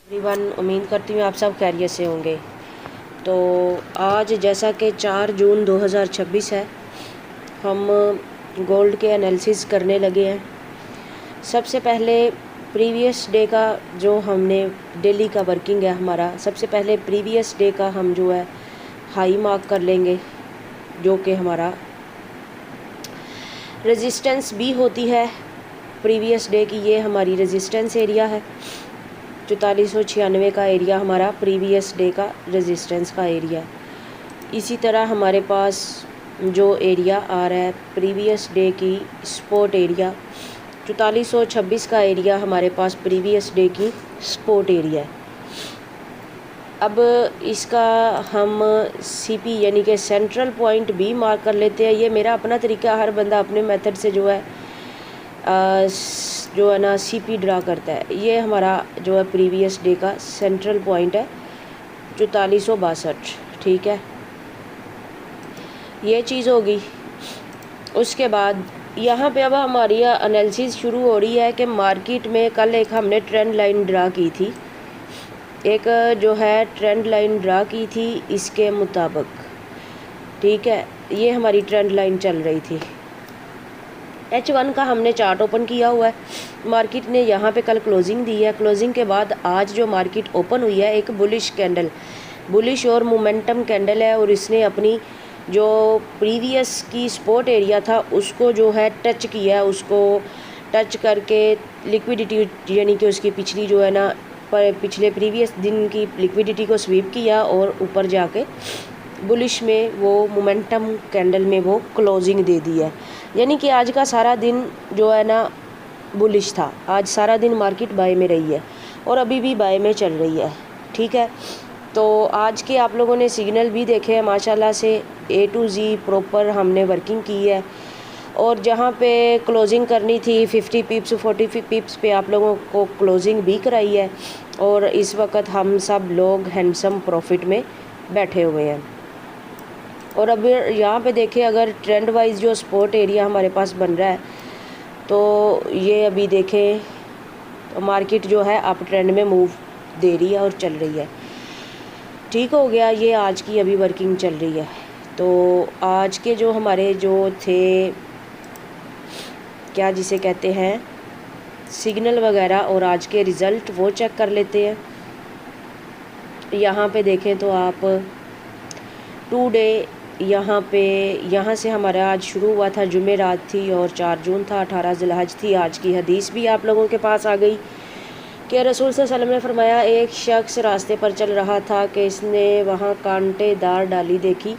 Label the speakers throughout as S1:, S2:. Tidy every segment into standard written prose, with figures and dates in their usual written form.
S1: Everyone, उम्मीद करती हूँ आप सब खैरियत से होंगे। तो आज जैसा कि 4 जून 2026 है, हम गोल्ड के एनालिसिस करने लगे हैं। सबसे पहले प्रीवियस डे का जो हमने डेली का वर्किंग है हमारा, सबसे पहले प्रीवियस डे का हम जो है हाई मार्क कर लेंगे, जो कि हमारा रेजिस्टेंस भी होती है प्रीवियस डे की। ये हमारी रेजिस्टेंस एरिया है, 4496 का एरिया हमारा प्रीवियस डे का रेजिस्टेंस का एरिया है। इसी तरह हमारे पास जो एरिया आ रहा है प्रीवियस डे की सपोर्ट एरिया, 4426 का एरिया हमारे पास प्रीवियस डे की सपोर्ट एरिया है। अब इसका हम सीपी यानी कि सेंट्रल पॉइंट भी मार्क कर लेते हैं। ये मेरा अपना तरीका, हर बंदा अपने मेथड से जो है ना सीपी ड्रा करता है। ये हमारा जो है प्रीवियस डे का सेंट्रल पॉइंट है 4462, ठीक है, ये चीज़ होगी। उसके बाद यहाँ पे अब हमारी एनालिसिस शुरू हो रही है कि मार्केट में कल एक हमने ट्रेंड लाइन ड्रा की थी, एक जो है ट्रेंड लाइन ड्रा की थी इसके मुताबिक, ठीक है। ये हमारी ट्रेंड लाइन चल रही थी। H1 का हमने चार्ट ओपन किया हुआ है। मार्केट ने यहाँ पे कल क्लोजिंग दी है। क्लोजिंग के बाद आज जो मार्केट ओपन हुई है, एक बुलिश कैंडल, बुलिश और मोमेंटम कैंडल है, और इसने अपनी जो प्रीवियस की सपोर्ट एरिया था उसको जो है टच किया, उसको टच करके लिक्विडिटी यानी कि उसकी पिछली जो है ना पिछले प्रीवियस दिन की लिक्विडिटी को स्वीप किया और ऊपर जाके बुलिश में वो मोमेंटम कैंडल में वो क्लोजिंग दे दी है। यानी कि आज का सारा दिन जो है ना बुलिश था। आज सारा दिन मार्केट बाय में रही है और अभी भी बाय में चल रही है, ठीक है। तो आज के आप लोगों ने सिग्नल भी देखे हैं माशाल्लाह से, A to Z प्रॉपर हमने वर्किंग की है। और जहाँ पे क्लोजिंग करनी थी 50 पिप्स 40 पिप्स पे आप लोगों को क्लोजिंग भी कराई है, और इस वक्त हम सब लोग हैंडसम प्रॉफिट में बैठे हुए हैं। और अब यहाँ पे देखें, अगर ट्रेंड वाइज जो सपोर्ट एरिया हमारे पास बन रहा है, तो ये अभी देखें तो मार्केट जो है अप ट्रेंड में मूव दे रही है और चल रही है, ठीक हो गया। ये आज की अभी वर्किंग चल रही है। तो आज के जो हमारे जो थे क्या जिसे कहते हैं सिग्नल वगैरह और आज के रिज़ल्ट वो चेक कर लेते हैं। यहाँ पे देखें तो आप टुडे यहाँ से हमारा आज शुरू हुआ था, जुमेरात थी और 4 जून था, 18 ज़िलहज थी। आज की हदीस भी आप लोगों के पास आ गई कि रसूल सल्लल्लाहु अलैहि वसल्लम ने फरमाया, एक शख्स रास्ते पर चल रहा था कि इसने वहाँ कांटेदार डाली देखी,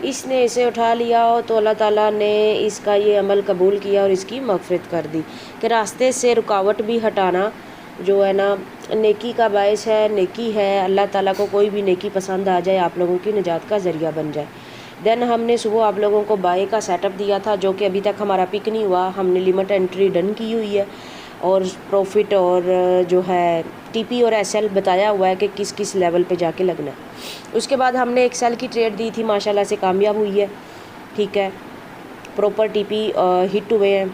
S1: इसने इसे उठा लिया तो अल्लाह ताला ने इसका ये अमल कबूल किया और इसकी मग़फ़िरत कर दी। कि रास्ते से रुकावट भी हटाना जो है ना नेकी का बायस है, नेकी है। अल्लाह ताला को कोई भी नेकी पसंद आ जाए, आप लोगों की निजात का ज़रिया बन जाए। देन हमने सुबह आप लोगों को बाय का सेटअप दिया था, जो कि अभी तक हमारा पिक नहीं हुआ। हमने लिमिट एंट्री डन की हुई है और प्रॉफिट और जो है टीपी और एसएल बताया हुआ है कि किस किस लेवल पे जाके लगना है। उसके बाद हमने एक सेल की ट्रेड दी थी, माशाल्लाह से कामयाब हुई है, ठीक है। प्रॉपर टीपी हिट हुए हैं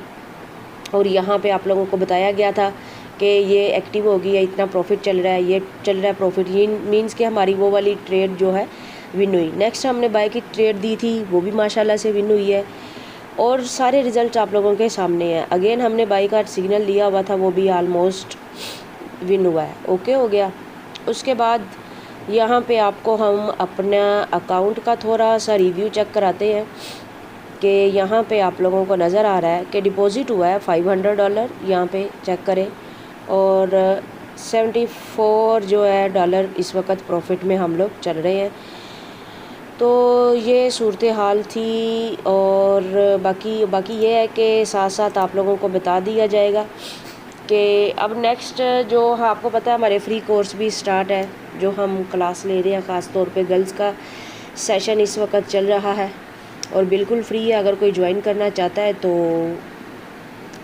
S1: और यहाँ पे आप लोगों को बताया गया था कि ये एक्टिव हो गई है, इतना प्रॉफिट चल रहा है, ये चल रहा है प्रॉफिट। ये मीन्स कि हमारी वो वाली ट्रेड जो है विन हुई। नेक्स्ट हमने बाय की ट्रेड दी थी, वो भी माशाल्लाह से विन हुई है और सारे रिज़ल्ट आप लोगों के सामने हैं। अगेन हमने बाय का सिग्नल लिया हुआ था, वो भी आलमोस्ट विन हुआ है, ओके हो गया। उसके बाद यहाँ पे आपको हम अपना अकाउंट का थोड़ा सा रिव्यू चेक कराते हैं कि यहाँ पे आप लोगों को नज़र आ रहा है कि डिपॉज़िट हुआ है $500, यहाँ पे चेक करें, और 74 जो है डॉलर इस वक्त प्रॉफिट में हम लोग चल रहे हैं। तो ये सूरत हाल थी। और बाकी ये है कि साथ साथ आप लोगों को बता दिया जाएगा कि अब नेक्स्ट जो आपको पता है हमारे फ्री कोर्स भी स्टार्ट है, जो हम क्लास ले रहे हैं। ख़ास तौर पे गर्ल्स का सेशन इस वक्त चल रहा है और बिल्कुल फ्री है। अगर कोई ज्वाइन करना चाहता है तो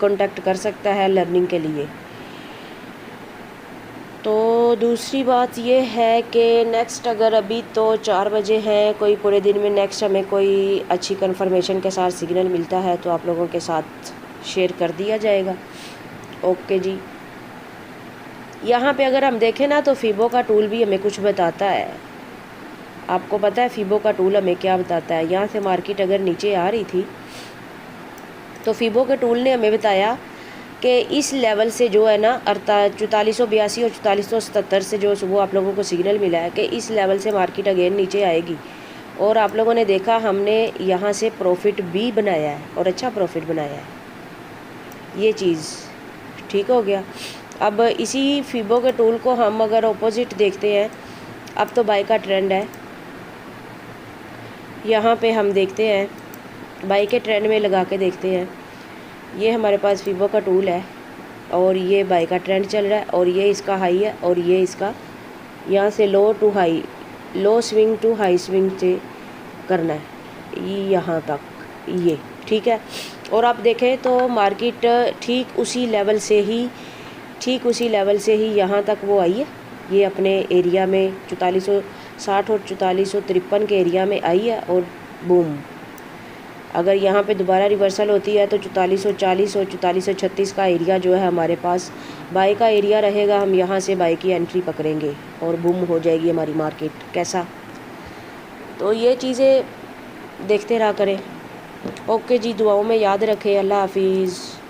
S1: कांटेक्ट कर सकता है लर्निंग के लिए। तो दूसरी बात ये है कि नेक्स्ट अगर अभी तो 4 बजे हैं, कोई पूरे दिन में नेक्स्ट हमें कोई अच्छी कंफर्मेशन के साथ सिग्नल मिलता है तो आप लोगों के साथ शेयर कर दिया जाएगा, ओके जी। यहाँ पे अगर हम देखें ना तो फीबो का टूल भी हमें कुछ बताता है। आपको पता है फीबो का टूल हमें क्या बताता है? यहाँ से मार्केट अगर नीचे आ रही थी तो फीबो के टूल ने हमें बताया कि इस लेवल से जो है ना 4482 और 4477 से जो वो आप लोगों को सिग्नल मिला है कि इस लेवल से मार्केट अगेन नीचे आएगी। और आप लोगों ने देखा हमने यहाँ से प्रॉफिट भी बनाया है और अच्छा प्रॉफिट बनाया है। ये चीज़ ठीक हो गया। अब इसी फीबो के टूल को हम अगर ऑपोजिट देखते हैं, अब तो बाय का ट्रेंड है। यहाँ पे हम देखते हैं बाय के ट्रेंड में लगा के देखते हैं। ये हमारे पास फीबो का टूल है और ये बाय का ट्रेंड चल रहा है और ये इसका हाई है और ये इसका यहाँ से low to high, low swing to high swing से करना है यहाँ तक, ये ठीक है। और आप देखें तो मार्केट ठीक उसी लेवल से ही यहाँ तक वो आई है। ये अपने एरिया में 4460 और 4453 के एरिया में आई है और बूम, अगर यहाँ पे दोबारा रिवर्सल होती है तो 4440 और 4436 का एरिया जो है हमारे पास बाय का एरिया रहेगा। हम यहाँ से बाय की एंट्री पकड़ेंगे और बूम हो जाएगी हमारी मार्केट। कैसा? तो ये चीज़ें देखते रहा करें। ओके जी, दुआओं में याद रखें। अल्लाह हाफिज़।